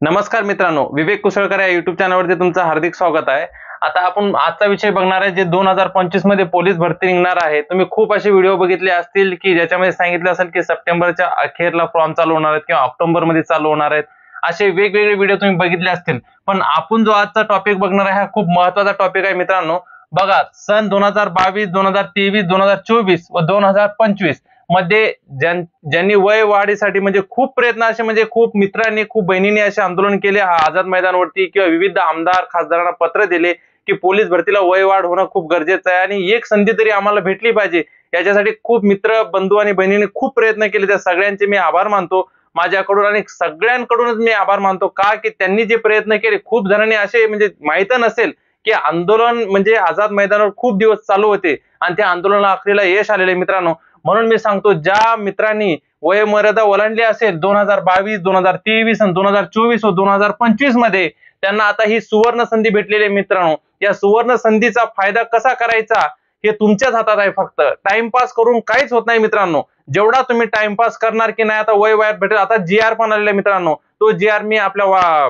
नमस्कार मित्रांनो, विवेक कुसळकर या युट्यूब चॅनलवरती तुमचं हार्दिक स्वागत आहे। आता आपण आजचा विषय बघणार आहे जे 2025 मध्ये पोलीस भरती निघणार आहे। तुम्ही खूप असे व्हिडिओ बघितले असतील की ज्याच्यामध्ये सांगितलं असेल की सप्टेंबरच्या अखेरला फॉर्म चालू होणार आहेत किंवा ऑक्टोबर मध्ये चालू होणार आहेत। असे वेगवेगळे व्हिडिओ तुम्ही बघितले असतील, पण आपण जो आजचा टॉपिक बघणार आहे हा खूप महत्त्वाचा टॉपिक आहे मित्रांनो। बघा, सन 2022, 2023, 2024 व 2025 मध्ये ज्यांनी वय वाढीसाठी म्हणजे खूप प्रयत्न असे म्हणजे खूप मित्रांनी खूप बहिणींनी असे आंदोलन केले आझाद मैदानावरती किंवा विविध आमदार खासदारांना पत्र दिले की पोलीस भरतीला वय वाढ होणं खूप गरजेचं आहे आणि एक संधी तरी आम्हाला भेटली पाहिजे। याच्यासाठी खूप मित्र बंधू आणि बहिणींनी खूप प्रयत्न केले। त्या सगळ्यांचे मी आभार मानतो माझ्याकडून आणि सगळ्यांकडूनच मी आभार मानतो का की त्यांनी जे प्रयत्न केले। खूप जणांनी असे म्हणजे माहित नसेल की आंदोलन म्हणजे आझाद मैदानावर खूप दिवस चालू होते आणि त्या आंदोलनाला अखेरीला यश आलेले मित्रांनो। म्हणून मी सांगतो ज्या मित्रांनी वय मर्यादा ओलांडली असेल 2022, 2023 आणि 2024 व 2025 मध्ये त्यांना आता ही सुवर्ण संधी भेटलेली आहे मित्रांनो। या सुवर्ण संधीचा फायदा कसा करायचा हे तुमच्याच हातात आहे। फक्त टाइमपास करून काहीच होत नाही मित्रांनो। जेवढा तुम्ही टाइमपास करणार की नाही आता वय वाढ भेटेल। आता जीआर पण आलेला आहे मित्रांनो, तो जीआर मी आपल्या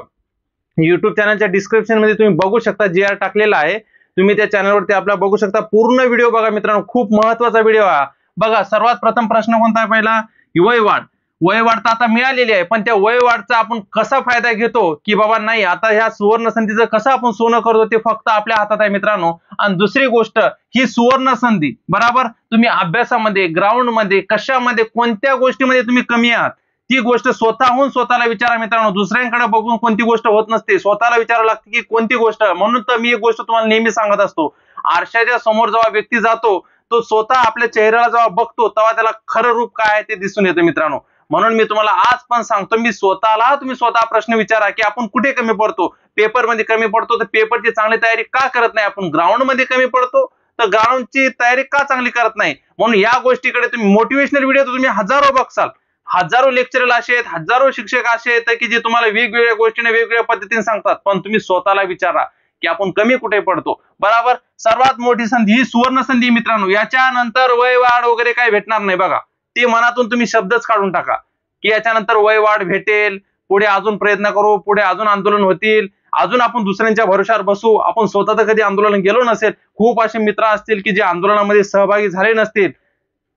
YouTube चॅनलच्या डिस्क्रिप्शन मध्ये तुम्ही बघू शकता, जीआर टाकलेला आहे। तुम्ही त्या चॅनलवरती आपला बघू शकता, पूर्ण व्हिडिओ बघा मित्रांनो, खूप महत्त्वाचा व्हिडिओ आहे। बघा, सर्वात प्रथम प्रश्न कोणता आहे पहिला, वय वाढ। वय वाढ तर आता मिळालेली आहे, पण त्या वय वाढचा आपण कसा फायदा घेतो की बाबा नाही आता ह्या सुवर्ण संधीचं कसं आपण सोनं करतो ते फक्त आपल्या हातात आहे मित्रांनो। आणि दुसरी गोष्ट, ही सुवर्ण संधी बरोबर तुम्ही अभ्यासामध्ये, ग्राउंड मध्ये, कशामध्ये, कोणत्या गोष्टीमध्ये तुम्ही कमी आहात ती गोष्ट स्वतःहून स्वतःला विचारा मित्रांनो। दुसऱ्यांकडे बघून कोणती गोष्ट होत नसते, स्वतःला विचारावं लागते की कोणती गोष्ट। म्हणून तर मी एक गोष्ट तुम्हाला नेहमी सांगत असतो, आरशाच्या समोर जेव्हा व्यक्ती जातो तो स्वतः आपल्या चेहऱ्याला जेव्हा बघतो तेव्हा त्याला खरं रूप काय आहे ते दिसून येतं मित्रांनो। म्हणून मी तुम्हाला आज पण सांगतो, तुम्ही स्वतः प्रश्न विचारा की आपण कुठे कमी पडतो। पेपर मध्ये कमी पडतो तर पेपरची चांगली तयारी का करत नाही आपण। ग्राउंड मध्ये कमी पडतो तर ग्राउंडची तयारी का चांगली करत नाही। म्हणून या गोष्टीकडे तुम्ही मोटिवेशनल व्हिडिओ तुम्ही हजारो बघसाल, हजारो लेक्चरर असे आहेत, हजारो शिक्षक असे आहेत की जे तुम्हाला वेगवेगळ्या गोष्टीने वेगवेगळ्या पद्धतीने सांगतात, पण तुम्ही स्वतःला विचारा की आपण कमी कुठे पडतो बरोबर। सर्वात मोठी संधी ही सुवर्ण संधी मित्रांनो। याच्यानंतर वय वाढ वगैरे काही भेटणार नाही बघा, ते मनातून तुम्ही शब्दच काढून टाका की याच्यानंतर वय वाढ भेटेल, पुढे अजून प्रयत्न करू, पुढे अजून आंदोलन होतील, अजून आपण दुसऱ्यांच्या भरोशावर बसू। आपण स्वतः तर कधी आंदोलन गेलो नसेल, खूप असे मित्र असतील की जे आंदोलनामध्ये सहभागी झाले नसतील,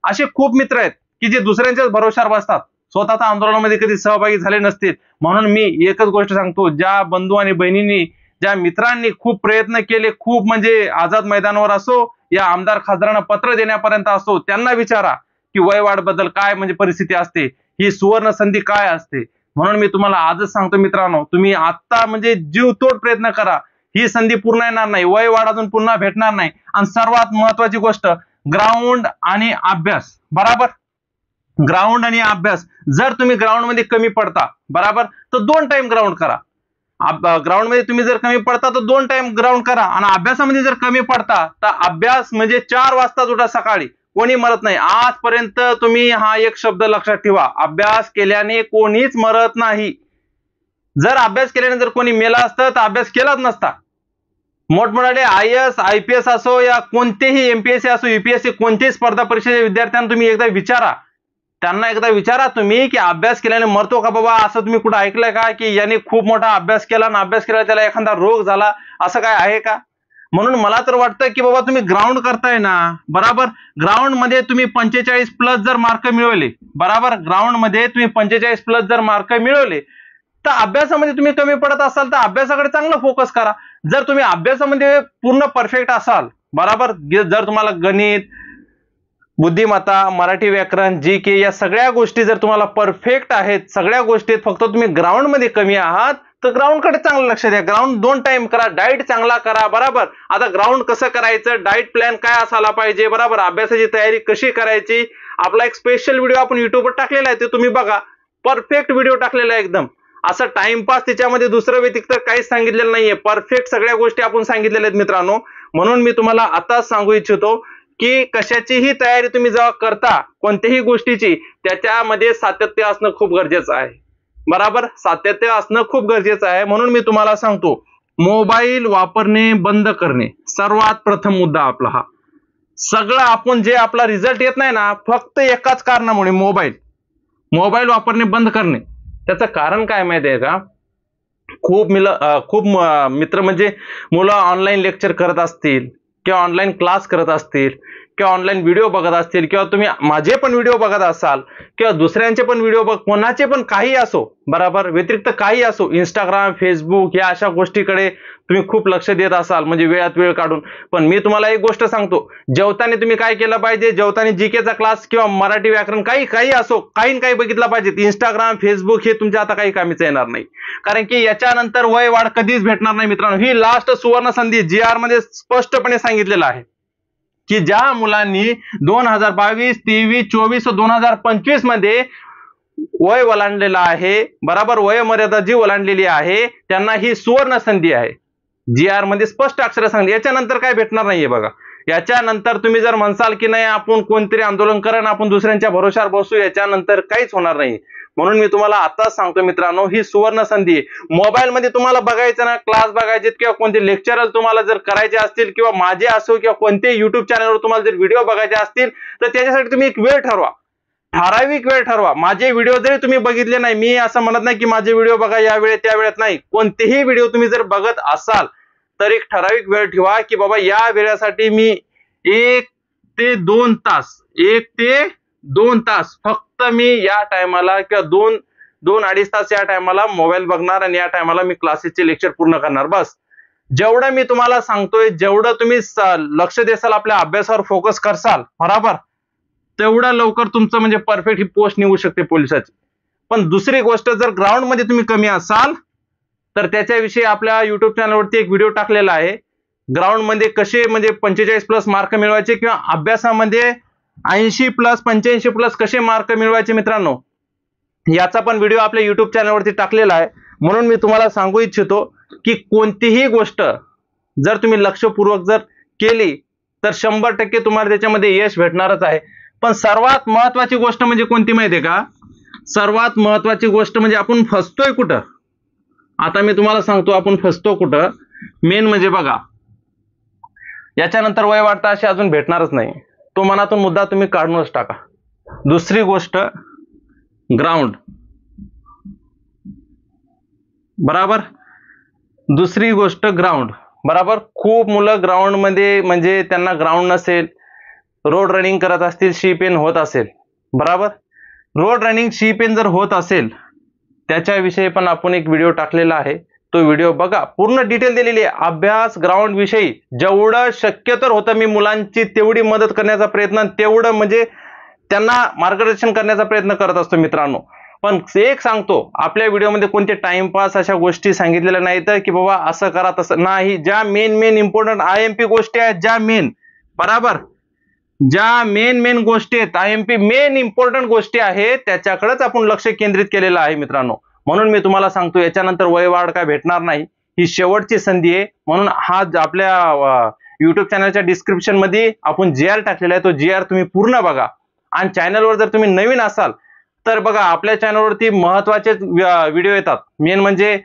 असे खूप मित्र आहेत की जे दुसऱ्यांच्याच भरोशावर बसतात, स्वतःच्या आंदोलनामध्ये कधी सहभागी झाले नसतील। म्हणून मी एकच गोष्ट सांगतो, ज्या बंधू आणि बहिणींनी, ज्या मित्रांनी खूप प्रयत्न केले, खूप म्हणजे आझाद मैदानावर असो या आमदार खासदारांना पत्र देण्यापर्यंत असो, त्यांना विचारा की वय वाढ बद्दल काय म्हणजे परिस्थिती असते, ही सुवर्ण संधी काय असते। म्हणून मी तुम्हाला आजच सांगतो मित्रांनो, तुम्ही आता म्हणजे जीवतोड प्रयत्न करा, ही संधी पूर्ण येणार नाही, वय वाढ अजून पुन्हा भेटणार नाही। आणि सर्वात महत्वाची गोष्ट, ग्राउंड आणि अभ्यास बरोबर। ग्राउंड आणि अभ्यास, जर तुम्ही ग्राउंड मध्ये कमी पडता बरोबर तर 2 टाइम ग्राउंड करा। ग्राउंड मध्ये तुम्ही जर कमी पडता तर 2 टाइम ग्राउंड करा। आणि अभ्यासामध्ये जर कमी पडता तर अभ्यास म्हणजे 4 वाजता उठा सकाळी, कोणी मरत नाही। आजपर्यंत तुम्ही हा एक शब्द लक्षात ठेवा, अभ्यास केल्याने कोणीच मरत नाही। जर अभ्यास केल्याने जर कोणी मेला असतं तर अभ्यास केलाच नसता। मोठमोठे IAS IPS असो या कोणतेही MPSC असो UPSC कोणतेही स्पर्धा परीक्षेच्या विद्यार्थ्यांना तुम्ही एकदा विचारा, त्यांना एकदा विचारा तुम्ही की अभ्यास केल्याने मरतो का बाबा। असं तुम्ही कुठे ऐकलंय का की याने खूप मोठा अभ्यास केला आणि अभ्यास केला त्याला एखादा रोग झाला, असं काय आहे का। म्हणून मला तर वाटतं की बाबा तुम्ही ग्राउंड करताय ना बरोबर, ग्राउंड मध्ये तुम्ही 45+ जर मार्क मिळवले बरोबर, ग्राउंड मध्ये तुम्ही 45+ जर मार्क मिळवले तर अभ्यासामध्ये तुम्ही कमी पडत असाल तर अभ्यासाकडे चांगला फोकस करा। जर तुम्ही अभ्यासामध्ये पूर्ण परफेक्ट असाल बरोबर, जर तुम्हाला गणित, बुद्धिमत्ता, मराठी व्याकरण, GK या सगळ्या गोष्टी जर तुम्हाला परफेक्ट आहेत, सगळ्या गोष्टीत फक्त तुम्ही ग्राउंड मध्ये कमी आहात तर ग्राउंड कडे चांगलं लक्ष द्या। ग्राउंड 2 टाइम करा, डाएट चांगला करा बरोबर। आता ग्राउंड कसं करायचं, डाएट प्लॅन काय असायला पाहिजे बरोबर, अभ्यासाची तयारी कशी करायची, आपला एक स्पेशल व्हिडिओ आपण YouTube वर टाकलेला आहे, ते तुम्ही बघा, परफेक्ट व्हिडिओ टाकलेला आहे एकदम। असं टाइमपास त्याच्यामध्ये दुसरं व्यतिरिक्त काहीच सांगितलेलं नाहीये, परफेक्ट सगळ्या गोष्टी आपण सांगितलेल्या आहेत मित्रांनो। म्हणून मी तुम्हाला आताच सांगू इच्छितो की कशाचीही तयारी तुम्ही जेव्हा करता कोणत्याही गोष्टीची, त्याच्यामध्ये सातत्य असणं खूप गरजेचं आहे बरोबर, सातत्य असणं खूप गरजेचं आहे। म्हणून मी तुम्हाला सांगतो, मोबाईल वापरणे बंद करणे सर्वात प्रथम मुद्दा आपला हा। सगळं आपण जे आपला रिझल्ट येत नाही ना फक्त एकाच कारणामुळे, मोबाईल वापरणे बंद करणे। त्याचं कारण काय माहिती आहे का, खूप मित्र म्हणजे मुलं ऑनलाईन लेक्चर करत असतील किंवा ऑनलाईन क्लास करत असतील किंवा ऑनलाईन व्हिडिओ बघत असतील किंवा तुम्ही माझे पण व्हिडिओ बघत असाल किंवा दुसऱ्यांचे पण व्हिडिओ कोणाचे पण काही असो, बरोबर, व्यतिरिक्त काही असो, इंस्टाग्राम, फेसबुक या अशा गोष्टीकडे तुम्ही खूप लक्ष देत असाल म्हणजे वेळात वेळ काढून. पण मी तुम्हाला एक गोष्ट सांगतो, जेवताना तुम्ही काय केलं पाहिजे, जेवताना जीकेचा क्लास किंवा मराठी व्याकरण काही असो, काही बघितलं पाहिजे. इंस्टाग्राम, फेसबुक हे तुमच्या आता काही कामीचं येणार नाही, कारण की याच्यानंतर वय वाढ कधीच भेटणार नाही मित्रांनो. ही लास्ट सुवर्ण संधी GR मध्ये स्पष्टपणे सांगितलेलं आहे की ज्या मुलांनी 2022, 23, 24 व 2025 मध्ये वय ओलांडलेलं आहे, बरोबर, वयोमर्यादा जी ओलांडलेली आहे त्यांना ही सुवर्ण संधी आहे. GR मध्ये स्पष्ट अक्षर सांगितले. याच्यानंतर काय भेटणार नाहीये बघा. याच्यानंतर तुम्ही जर म्हणसाल की नाही आपण कोणतरी आंदोलन करा, आपण दुसऱ्यांच्या भरोशावर बसू, याच्यानंतर काहीच होणार नाही. म्हणून मी तुम्हाला आताच सांगतो मित्रांनो, ही सुवर्ण संधी आहे. मोबाईल मध्ये तुम्हाला बघायचं ना, क्लास बघायचे किंवा कोणते लेक्चर तुम्हाला जर करायचे असतील किंवा माझे असो किंवा कोणते युट्यूब चॅनलवर तुम्हाला जर व्हिडिओ बघायचे असतील तर त्याच्यासाठी तुम्ही एक वेळ ठरवा, ठराविक वेळ ठरवा. माझे व्हिडिओ जरी तुम्ही बघितले नाही, मी असं म्हणत नाही की माझे व्हिडिओ बघा या वेळेत त्या वेळेत नाही, कोणतेही व्हिडिओ तुम्ही जर बघत असाल तर एक ठराविक वेळ ठेवा की बाबा या वेळेसाठी मी 1 ते 2 तास, 1 ते 2 तास फक्त मी या टायमाला किंवा 2-2.5 तास या टायमाला मोबाईल बघणार आणि या टायमाला मी क्लासेसचे लेक्चर पूर्ण करणार. बस जेवढं मी तुम्हाला सांगतोय, जेवढं तुम्ही लक्ष देसाल, आपल्या अभ्यासावर फोकस करसाल, बरोबर, तेवढं लवकर तुमचं म्हणजे परफेक्ट ही पोस्ट निघू शकते पोलिसाची. पण दुसरी गोष्ट, जर ग्राउंड मध्ये तुम्ही कमी असाल तर त्याच्याविषयी आपल्या युट्यूब चॅनलवरती एक व्हिडिओ टाकलेला आहे. ग्राउंड मध्ये कसे म्हणजे 45+ मार्क मिळवायचे किंवा अभ्यासामध्ये 80+ 85+ कसे मार्क मिळवायचे मित्रांनो, याचा पण व्हिडिओ आपल्या युट्यूब चॅनलवरती टाकलेला आहे. म्हणून मी तुम्हाला सांगू इच्छितो की कोणतीही गोष्ट जर तुम्ही लक्षपूर्वक जर केली तर 100% तुम्हाला त्याच्यामध्ये यश भेटणारच आहे. पण सर्वात महत्वाची गोष्ट म्हणजे कोणती माहितीये का? सर्वात महत्वाची गोष्ट म्हणजे आपण फसतोय कुठं. आता मी तुम्हाला सांगतो आपण फसतो कुठं. मेन म्हणजे बघा, याच्यानंतर वय वाढता अशी अजून भेटणारच नाही, तो मनातून मुद्दा तुम्ही काढूनच टाका. दुसरी गोष्ट ग्राउंड, बरोबर, दुसरी गोष्ट ग्राउंड, बरोबर. खूप मुलं ग्राउंड मध्ये म्हणजे त्यांना ग्राउंड नसेल, रोड रनिंग करत असतील, शी पेन होत असेल, बरोबर. रोड रनिंग शी पेन जर होत असेल त्याच्याविषयी पण आपण एक व्हिडिओ टाकलेला आहे, तो व्हिडिओ बघा, पूर्ण डिटेल दिलेली आहे. अभ्यास ग्राउंड विषयी जेवढं शक्य तर होतं मी मुलांची तेवढी मदत करण्याचा प्रयत्न, तेवढं म्हणजे त्यांना मार्गदर्शन करण्याचा प्रयत्न करत असतो मित्रांनो. पण एक सांगतो, आपल्या व्हिडिओमध्ये कोणते टाइमपास अशा गोष्टी सांगितलेल्या नाहीत की बाबा असं करा तसं नाही. ज्या मेन इम्पॉर्टंट IMP गोष्टी आहेत, ज्या मेन, बरोबर, ज्या मेन गोष्टी आहेत, IMP मेन इम्पॉर्टंट गोष्टी आहेत, त्याच्याकडेच आपण लक्ष केंद्रित केलेलं आहे मित्रांनो. म्हणून मी तुम्हाला सांगतो याच्यानंतर वय वाढ काय भेटणार नाही, ही शेवटची संधी आहे. म्हणून हा आपल्या युट्यूब चॅनलच्या डिस्क्रिप्शन मध्ये आपण GR टाकलेला आहे, तो GR तुम्ही पूर्ण बघा. आणि चॅनलवर जर तुम्ही नवीन असाल तर बघा, आपल्या चॅनलवरती महत्वाचे व्हिडिओ येतात. मेन म्हणजे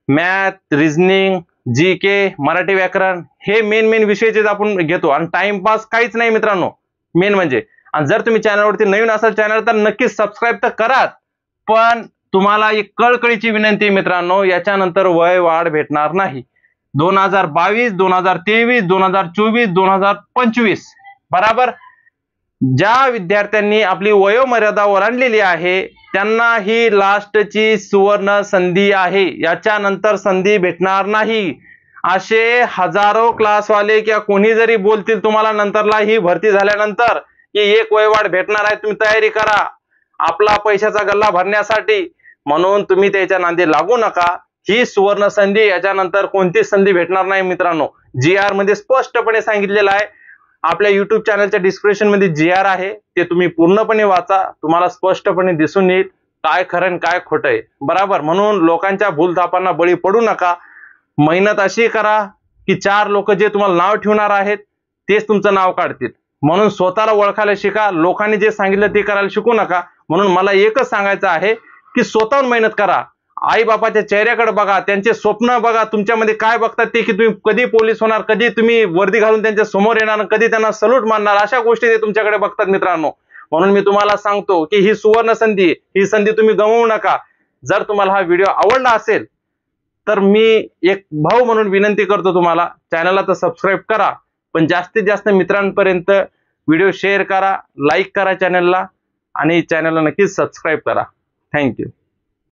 मॅथ, रिझनिंग, GK, मराठी व्याकरण, हे मेन विषयाचे आपण घेतो आणि टाइमपास काहीच नाही मित्रांनो, मेन म्हणजे. आणि जर तुम्ही चॅनलवरती नवीन असाल चॅनल तर नक्कीच सबस्क्राईब तर करा. पण तुम्हाला एक कळकळीची विनंती मित्रांनो, याच्यानंतर वय वाढ भेटणार नाही. 2022, 2023, 2024, 2025, बरोबर, ज्या विद्यार्थ्यांनी आपली वयोमर्यादा ओलांडलेली आहे त्यांना ही लास्टची सुवर्ण संधी आहे. याच्यानंतर संधी भेटणार नाही. असे हजारो क्लासवाले किंवा कोणी जरी बोलतील तुम्हाला नंतरला ही भरती झाल्यानंतर की एक वयवाढ भेटणार आहे, तुम्ही तयारी करा आपला पैशाचा गल्ला भरण्यासाठी, म्हणून तुम्ही त्याच्या नांदी लागू नका. ही सुवर्ण संधी, याच्यानंतर कोणतीच संधी भेटणार नाही मित्रांनो. GR मध्ये स्पष्टपणे सांगितलेलं आहे. आपल्या युट्यूब चॅनलच्या डिस्क्रिप्शन मध्ये GR आहे, ते तुम्ही पूर्णपणे वाचा, तुम्हाला स्पष्टपणे दिसून येईल काय खरं काय खोटं आहे, बरोबर. म्हणून लोकांच्या भूलथापांना बळी पडू नका. मेहनत अशी करा की 4 लोक जे तुम्हाला नाव ठेवणार आहेत तेच तुमचं नाव काढतील. म्हणून स्वतःला ओळखायला शिका, लोकांनी जे सांगितलं ते करायला शिकू नका. म्हणून मला एकच सांगायचं आहे की स्वतःहून मेहनत करा. आई बापाच्या चेहऱ्याकडे बघा, त्यांचे स्वप्न बघा, तुमच्यामध्ये काय बघतात ते, की तुम्ही कधी पोलीस होणार, कधी तुम्ही वर्दी घालून त्यांच्या समोर येणार, कधी त्यांना सल्यूट मारणार, अशा गोष्टी ते तुमच्याकडे बघतात मित्रांनो. म्हणून मी तुम्हाला सांगतो की ही सुवर्ण संधी, ही संधी तुम्ही गमावू नका. जर तुम्हाला हा व्हिडिओ आवडला असेल तर मी एक भाऊ म्हणून विनंती करतो तुम्हाला, चॅनलला तर सबस्क्राईब करा, पण जास्तीत जास्त मित्रांपर्यंत व्हिडिओ शेअर करा, लाईक करा चॅनलला आणि चॅनलला नक्कीच सबस्क्राईब करा. थँक्यू.